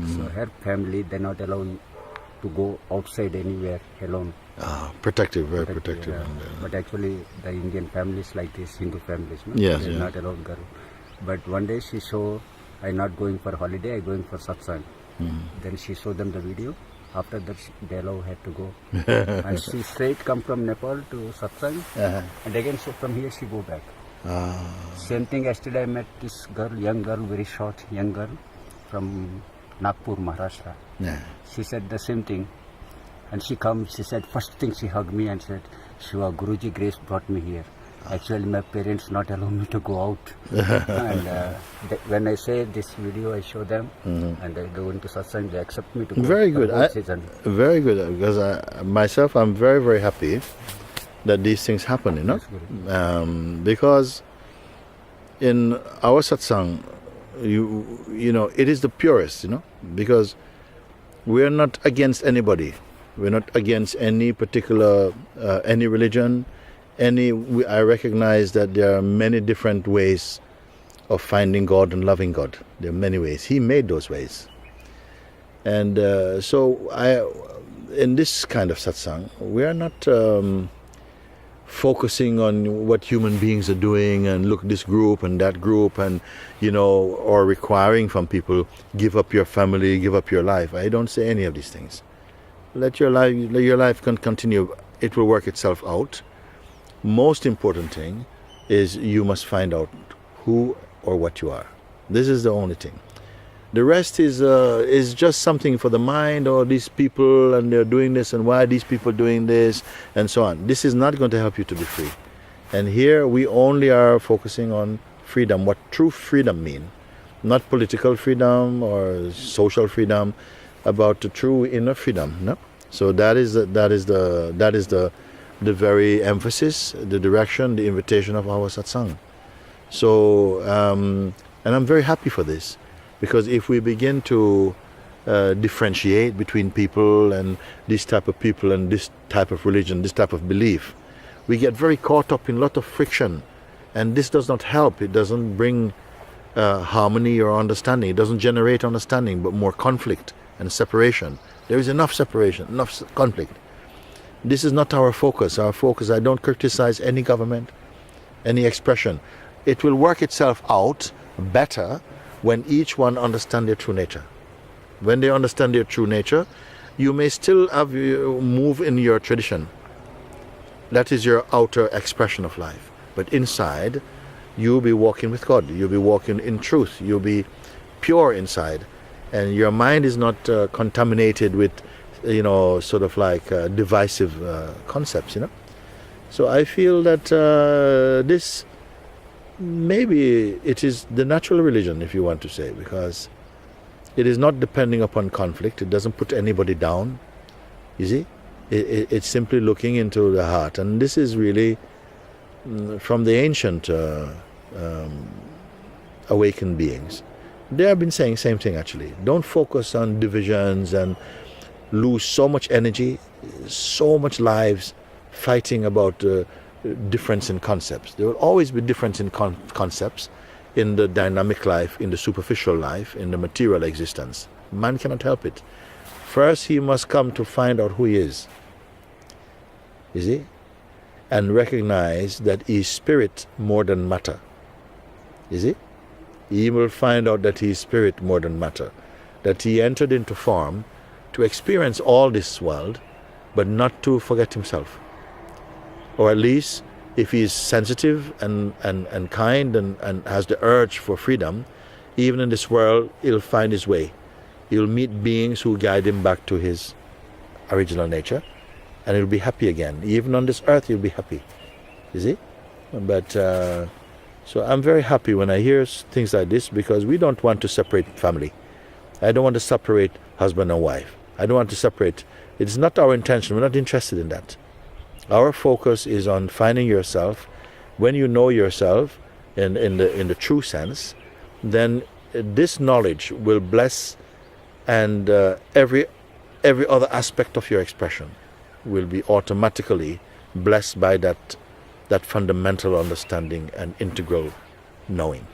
So her family, they're not allowed to go outside anywhere alone. Protective, very protective. But actually, the Indian families like this, Hindu families, no? Yes, They're yeah. not allowed girl. But one day she saw, I'm not going for holiday, I'm going for Satsang. Then she showed them the video. After that, they allow her to go. And she straight come from Nepal to Satsang. And again, so from here she go back. Same thing, yesterday I met this girl, young girl, very short, young girl from Nagpur, Maharashtra. She said the same thing. And she comes, she said, first thing she hugged me and said, Shiva, Guruji Grace brought me here. Actually, my parents not allow me to go out. And when I say this video, I show them, and they go into Satsang, they accept me to go. Very good. Very good. Because myself, I'm very, very happy that these things happen, you know. Because in our Satsang, you know, it is the purest, you know, because we are not against anybody. We're not against any particular, any religion. I recognize that there are many different ways of finding God and loving God. There are many ways. He made those ways. And in this kind of satsang, we are not focusing on what human beings are doing and look this group and that group and, you know, or requiring from people, give up your family, give up your life. I don't say any of these things. Let your life continue. It will work itself out. Most important thing is you must find out who or what you are. This is the only thing. The rest is just something for the mind, or these people and they're doing this and why are these people doing this and so on. This is not going to help you to be free. And here we only are focusing on freedom, what true freedom means. Not political freedom or social freedom, about the true inner freedom. No? So that is the very emphasis, the direction, the invitation of our satsang. So, and I'm very happy for this, because if we begin to differentiate between people and this type of people and this type of religion, this type of belief, we get very caught up in a lot of friction, and this does not help. It doesn't bring harmony or understanding. It doesn't generate understanding, but more conflict and separation. There is enough separation, enough conflict. This is not our focus. Our focus, I don't criticize any government, any expression. It will work itself out better when each one understands their true nature. When they understand their true nature, you may still have move in your tradition. That is your outer expression of life. But inside, you'll be walking with God. You'll be walking in truth. You'll be pure inside. And your mind is not contaminated with, you know, sort of like divisive concepts, you know. So I feel that this, maybe it is the natural religion, if you want to say, because it is not depending upon conflict. It doesn't put anybody down, you see. It's simply looking into the heart. And this is really from the ancient awakened beings. They have been saying same thing actually. Don't focus on divisions and lose so much energy, so much lives fighting about difference in concepts. There will always be difference in concepts in the dynamic life, in the superficial life, in the material existence. Man cannot help it. First he must come to find out who he is. You see? And recognize that he is spirit more than matter. You see? He will find out that he is spirit more than matter. That he entered into form to experience all this world, but not to forget himself. Or at least, if he is sensitive and kind and has the urge for freedom, even in this world, he'll find his way. He'll meet beings who guide him back to his original nature, and he'll be happy again. Even on this earth, he'll be happy. You see? But so I'm very happy when I hear things like this, because we don't want to separate family. I don't want to separate husband and wife. I don't want to separate. It's not our intention. We're not interested in that. Our focus is on finding yourself. When you know yourself in the true sense, then this knowledge will bless, and every other aspect of your expression will be automatically blessed by that fundamental understanding and integral knowing.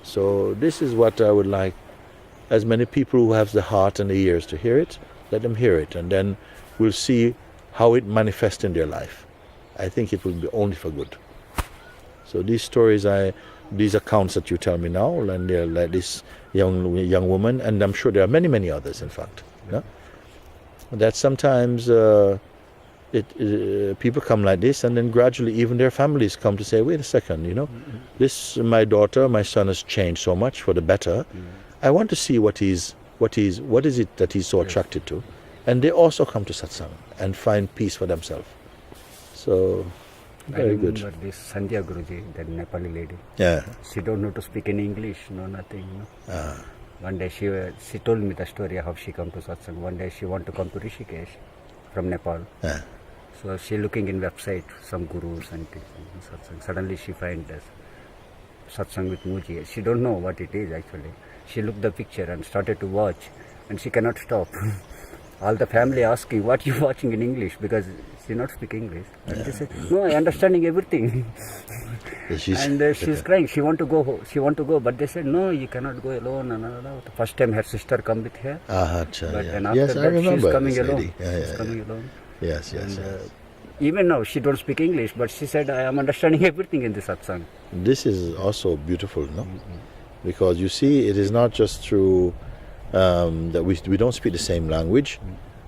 So this is what I would like as many people who have the heart and the ears to hear it, let them hear it, and then we'll see how it manifests in their life. I think it will be only for good. So these stories, these accounts that you tell me now, and they're like this young woman, and I'm sure there are many, many others, in fact. Yeah? That sometimes people come like this, and then gradually even their families come to say, wait a second, this, my daughter, my son has changed so much for the better. I want to see what is it that he's so attracted to. And they also come to Satsang and find peace for themselves. So, very good. I remember this Sandhya Guruji, that Nepali lady. Yeah. She don't know to speak in English, no nothing. One day she told me the story how she come to Satsang. One day she want to come to Rishikeshu from Nepal. Yeah. So she looking in website, some gurus and Satsang. Suddenly she find this Satsang with Mooji. She don't know what it is actually. She looked the picture and started to watch, and she cannot stop. All the family asking, what you watching in English? Because she not speak English. And she said, no, I understanding everything. She's crying. She want to go. But they said, no, you cannot go alone. The first time her sister come with her. But then after that, she's coming alone. She's coming alone. Yes. Even now, she don't speak English, but she said, I am understanding everything in the Satsang. This is also beautiful, no? Because you see, it is not just through that we don't speak the same language,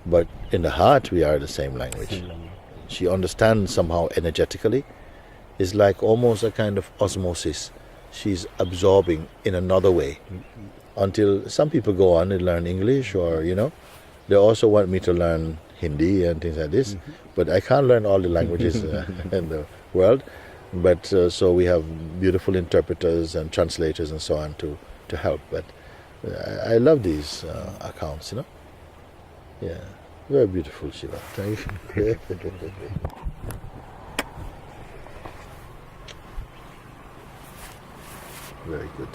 but in the heart we are the same language. She understands somehow energetically. It's like almost a kind of osmosis. She's absorbing in another way. Until some people go on and learn English, or they also want me to learn Hindi and things like this. But I can't learn all the languages in the world. But so we have beautiful interpreters and translators and so on to help. But I love these accounts, Yeah, very beautiful, Shiva. Thank you. Very good.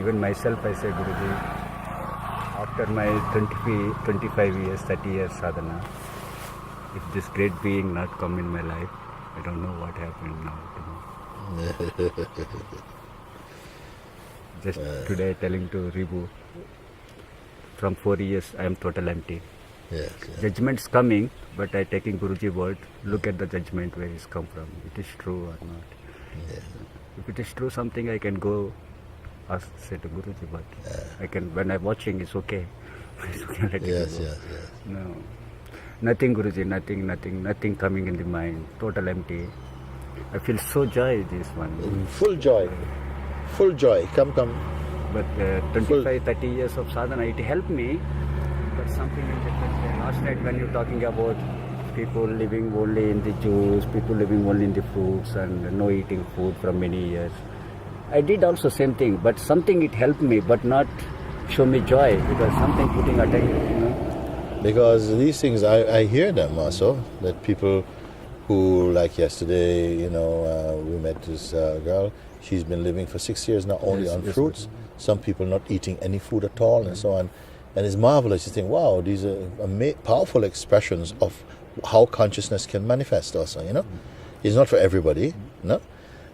Even myself, I say, Guruji, after my 25 years, 30 years sadhana, if this great being not come in my life, I don't know what happened now. Just today telling to Ribu, from 4 years I am total empty. Yes. Judgment's coming, but I taking Guruji word, look at the judgment where it's come from. It is true or not. Yes. If it is true something, I can go ask, say to Guruji, but I can, when I'm watching, it's okay. It's okay, let it go. No. Nothing, Guruji, nothing coming in the mind, total empty. I feel so joy this one. Full joy. Come. But 30 years of sadhana, it helped me. But something in different. Last night when you're talking about people living only in the juice, people living only in the fruits and no eating food from many years. I did also same thing, but something it helped me, but not show me joy, because something putting attention, Because these things, I hear them also, that people who, like yesterday, we met this girl, she's been living for 6 years now only on fruits. Some people not eating any food at all and so on. And it's marvelous. You think, wow, these are powerful expressions of how consciousness can manifest also, It's not for everybody, no?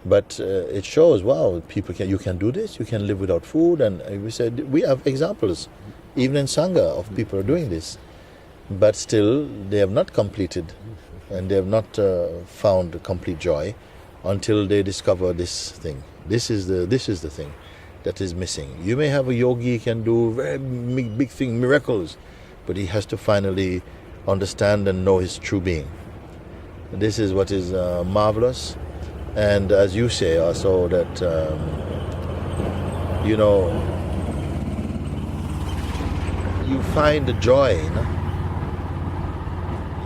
But it shows, wow, you can do this, you can live without food. And we said, we have examples, even in Sangha, of people doing this. But still, they have not completed, and they have not found complete joy until they discover this thing. This is the thing that is missing. You may have a yogi, can do very big thing, miracles, but he has to finally understand and know his true being. This is what is marvelous. And as you say also that, you find the joy,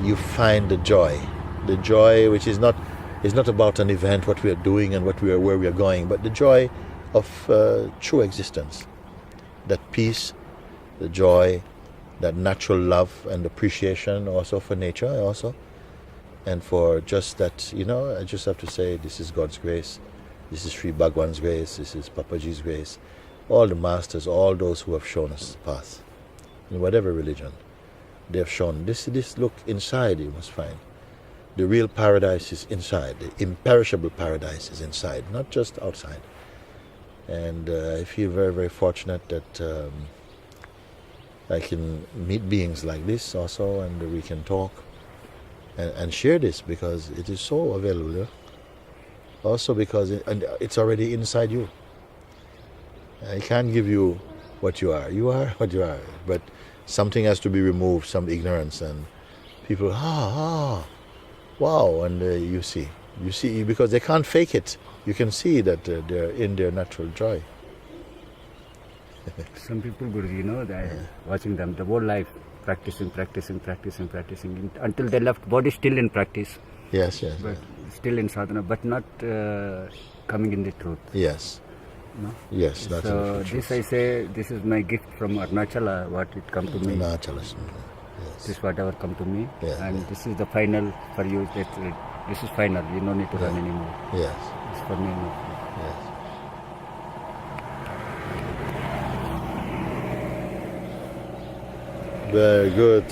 You find the joy which is not about an event, what we are doing and where we are going, but the joy of true existence, that peace, the joy, that natural love and appreciation also for nature also, and for just that, I just have to say, this is God's grace, this is Sri Bhagwan's grace, this is Papaji's grace, all the masters, all those who have shown us the path, in whatever religion, they have shown, this look inside, you must find. The real paradise is inside, the imperishable paradise is inside, not just outside. And I feel very, very fortunate that I can meet beings like this also, and we can talk and share this, because it is so available. Yeah? Also because it's already inside you. I can't give you what you are. You are what you are. But something has to be removed, some ignorance, and people, wow, and you see, because they can't fake it. You can see that they're in their natural joy. Some people, Guruji, watching them the whole life, practicing, until they left body still in practice. Yes. But still in sadhana, but not coming in the truth. Yes. No? Yes, that's so this I say, this is my gift from Arunachala, what it come to me. Arunachala. Yes. This whatever come to me, Yeah, and this is the final for you. This is final. You don't need to run anymore. Yes. It's for me. Yes. Very good.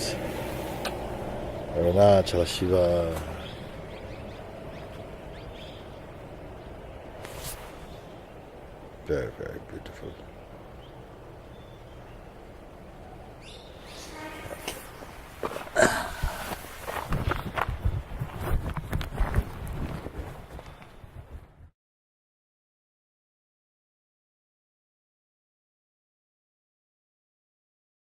Arunachala Shiva. Very, very beautiful.